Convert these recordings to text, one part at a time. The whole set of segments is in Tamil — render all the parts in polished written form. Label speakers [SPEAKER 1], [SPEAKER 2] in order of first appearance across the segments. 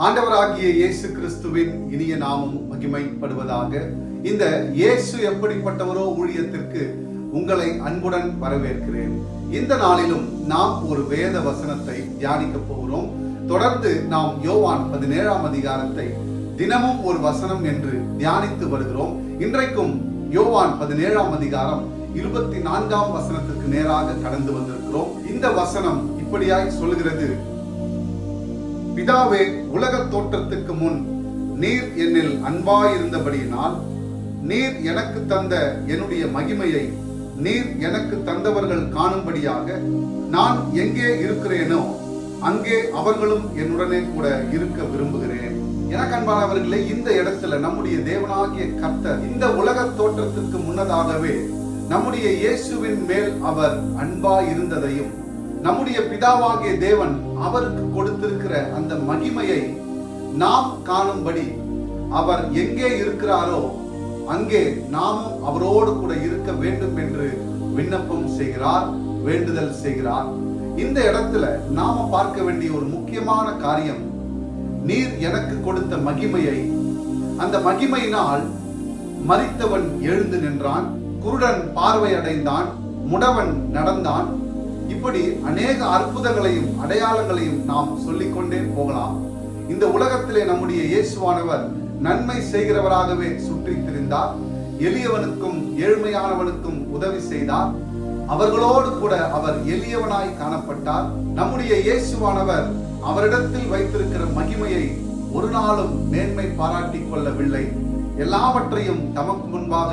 [SPEAKER 1] ஆண்டவராகிய இயேசு கிறிஸ்துவின் இனிய நாமம் மகிமைப்படுவதாக. இந்த இயேசு எப்படிப்பட்டவரோ ஊழியத்திற்கு உங்களை அன்புடன் வரவேற்கிறேன். இந்த நாளிலும் நாம் ஒரு வேத வசனத்தை தியானிக்க போகிறோம். தொடர்ந்து நாம் யோவான் 17ஆம் அதிகாரத்தை தினமும் ஒரு வசனம் என்று தியானித்து வருகிறோம். இன்றைக்கும் யோவான் 17ஆம் அதிகாரம் 24ஆம் வசனத்திற்கு நேராக கடந்து வந்திருக்கிறோம். இந்த வசனம் இப்படியாய் சொல்கிறது: பிதாவே, உலக தோற்றத்துக்கு முன் நீர் என்னில் அன்பாயிருந்தபடியினால் நீர் எனக்கு தந்த என்னுடைய மகிமையை நீர் எனக்கு தந்தவர்கள் காணும்படியாக நான் எங்கே இருக்கிறேனோ அங்கே அவர்களும் என்னுடனே கூட இருக்க விரும்புகிறேன். எனக்கு அன்பானவர்களே, இந்த இடத்துல நம்முடைய தேவனாகிய கர்த்தர் இந்த உலக தோற்றத்திற்கு முன்னதாகவே நம்முடைய இயேசுவின் மேல் அவர் அன்பாயிருந்ததையும் நம்முடைய பிதாவாகிய தேவன் அவருக்கு கொடுத்திருக்கிற அந்த மகிமையை நாம் காணும்படி அவர் எங்கே இருக்கிறாரோ அங்கே நாமும் அவரோடு கூட இருக்க வேண்டும் என்று விண்ணப்பம் செய்கிறார், வேண்டுதல் செய்கிறார். இந்த இடத்துல நாம பார்க்க வேண்டிய ஒரு முக்கியமான காரியம், நீர் எனக்கு கொடுத்த மகிமையை, அந்த மகிமையினால் மரித்தவன் எழுந்து நின்றான், குருடன் பார்வை அடைந்தான், முடவன் நடந்தான். இப்படி அநேக அற்புதங்களையும் அடையாளங்களையும் நாம் சொல்லிக்கொண்டே போகலாம். இந்த உலகத்திலே நம்முடைய இயேசுவானவர் நன்மை செய்கிறவராகவே சுற்றி திரிந்தார். எளியவனுக்கும் ஏழ்மையானவனுக்கும் உதவி செய்தார். அவர்களோடு கூட அவர் எளியவனாய் காணப்பட்டார். நம்முடைய இயேசுவானவர் அவரிடத்தில் வைத்திருக்கிற மகிமையை ஒரு நாளும் மேன்மை பாராட்டிக் கொள்ளவில்லை. எல்லாவற்றையும் தமக்கு முன்பாக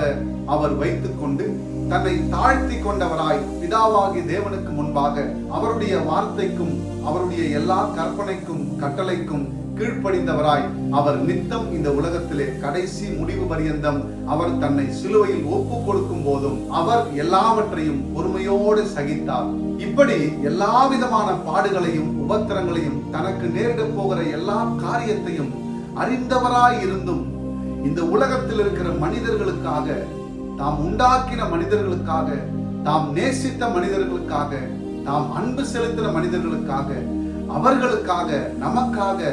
[SPEAKER 1] அவர் வைத்துக் கொண்டு தன்னை தாழ்த்தி கொண்டவராய் பிதாவாகிய தேவனுக்கு முன்பாக அவருடைய வார்த்தைக்கும் அவருடைய எல்லா கற்பனைக்கும் கட்டளைக்கும் கீழ்ப்படிந்தவராய் அவர் நித்தம் இந்த உலகத்திலே கடைசி முடிவு பரியந்தம் அவர் தன்னை சிலுவையில் ஒப்பு கொடுக்கும் போதும் அவர் எல்லாவற்றையும் பொறுமையோடு சகித்தார். இப்படி எல்லா விதமான பாடுகளையும் உபத்திரங்களையும் தனக்கு நேரிட போகிற எல்லா காரியத்தையும் அறிந்தவராய் இருந்தும் இந்த உலகத்தில் இருக்கிற மனிதர்களுக்காக, தாம் உண்டாக்கின மனிதர்களுக்காக, தாம் நேசித்த மனிதர்களுக்காக, தாம் அன்பு செலுத்தின மனிதர்களுக்காக, அவர்களுக்காக, நமக்காக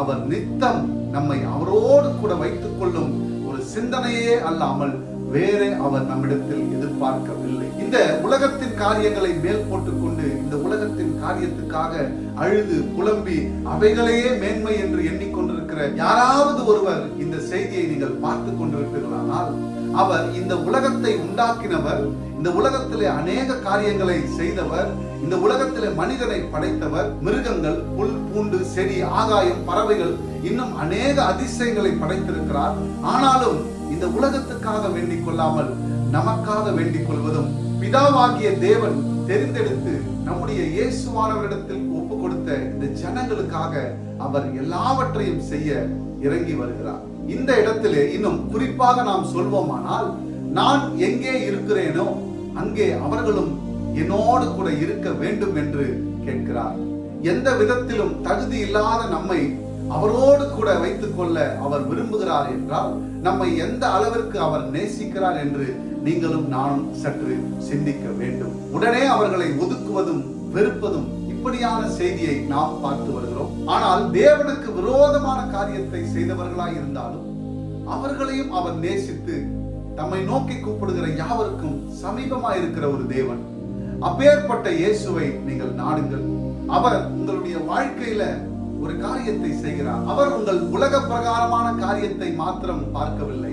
[SPEAKER 1] அவர் நித்தம் நம்மை அவரோடு கூட வைத்துக் கொள்ளும் ஒரு சிந்தனையே அல்லாமல் வேற அவர் நம்மிடத்தில் எதிர்பார்க்கவில்லை. இந்த உலகத்தின் காரியங்களை மேல் போட்டுக்கொண்டு இந்த உலகத்தின் காரியத்துக்காக அழுது புலம்பி அவைகளையே மேன்மை என்று எண்ணிக்கொண்டிருக்கிற யாராவது ஒருவர் இந்த செய்தியை நீங்கள் பார்த்து கொண்டிருப்பீர்களானால், அவர் இந்த உலகத்தை உண்டாக்கினவர், இந்த உலகத்திலே அநேக காரியங்களை செய்தவர், இந்த உலகத்திலே மனிதனை படைத்தவர், மிருகங்கள், புல், பூண்டு, செடி, ஆகாயம், பறவைகள், இன்னும் அநேக அதிசயங்களை படைத்திருக்கிறார். ஆனாலும் இந்த உலகத்துக்காக வேண்டிக் கொள்ளாமல் நமக்காக வேண்டிக் கொள்வதும், பிதாவாகிய தேவன் தெரிந்தெடுத்து நம்முடைய இயேசுவானவரிடத்தில் ஒப்பு கொடுத்த இந்த ஜனங்களுக்காக அவர் எல்லாவற்றையும் செய்ய இறங்கி வருகிறார். இந்த இடத்திலே இன்னும் குறிப்பாக நாம் சொல்வோமானால், நான் எங்கே இருக்கிறேனோ அங்கே அவர்களும் என்னோடு கூட இருக்க வேண்டும் என்று கேட்கிறார். எந்த விதத்திலும் தகுதி இல்லாத நம்மை அவரோடு கூட வைத்துக் கொள்ள அவர் விரும்புகிறார் என்றால், நம்மை எந்த அளவிற்கு அவர் நேசிக்கிறார் என்று நீங்களும் நானும் சற்று சிந்திக்க வேண்டும். உடனே அவர்களை ஒதுக்குவதும் வெறுப்பதும் இப்படியான செய்தியை நாம் பார்த்து வருகிறோம். ஆனால் தேவனுக்கு விரோதமான காரியத்தை செய்தவர்களாய் இருந்தாலும் அவர்களையும் அவர் நேசித்து தம்மை நோக்கி கூப்பிடுகிற யாவருக்கும் சமீபமாய் இருக்கிற ஒரு தேவன். அப்பேற்பட்ட இயேசுவை நீங்கள் நாடுங்கள். அவர் உங்களுடைய வாழ்க்கையில ஒரு காரியத்தை செய்கிறார். அவர் உங்கள் உலக பிரகாரமான காரியத்தை மாத்திரம் பார்க்கவில்லை,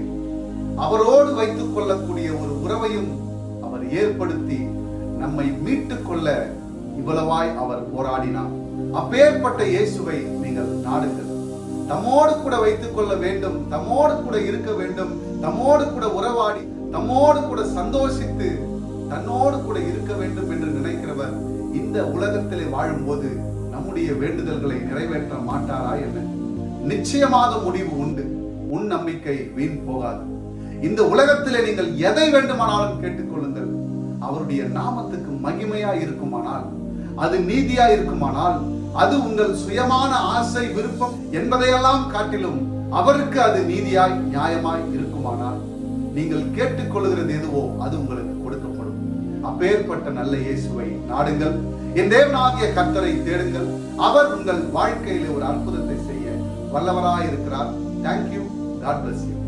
[SPEAKER 1] அவரோடு வைத்துக் கொள்ளக்கூடிய ஒரு உறவையும் அவர் ஏற்படுத்தி நம்மை மீட்டுக் கொள்ள இவ்வளவாய் அவர் போராடினார். அப்பேற்பட்ட இயேசுவை நீங்கள் நாடுங்கள். தம்மோடு கூட வைத்துக் கொள்ள வேண்டும், தம்மோடு கூட இருக்க வேண்டும், தம்மோடு கூட உறவாடி, தம்மோடு கூட சந்தோஷித்து, தன்னோடு கூட இருக்க வேண்டும் என்று நினைக்கிறவர் இந்த உலகத்திலே வாழும்போது நம்முடைய வேண்டுதல்களை நிறைவேற்ற மாட்டாரா என்ன? நிச்சயமாக முடிவு உண்டு. உன் நம்பிக்கை வீண் போகாது. இந்த உலகத்திலே நீங்கள் எதை வேண்டுமானாலும் கேட்டுக்கொள்ளுங்கள். அவருடைய நாமத்துக்கு மகிமையா இருக்குமானால், அது நீதியா இருக்குமானால், அது உங்கள் சுயமான ஆசை விருப்பம் என்பதையெல்லாம் காட்டிலும் அவருக்கு அது நீதியாய் நியாயமாய் இருக்குமானால், நீங்கள் கேட்டுக்கொள்கிறது எதுவோ அது உங்களுக்கு கொடுக்கப்படும். அப்பேற்பட்ட நல்ல இயேசுவை நாடுங்கள். என் தேவனாகிய கர்த்தரை தேடுங்கள். அவர் உங்கள் வாழ்க்கையிலே ஒரு அற்புதத்தை செய்ய வல்லவராய் இருக்கிறார். தேங்க்யூ. God bless you.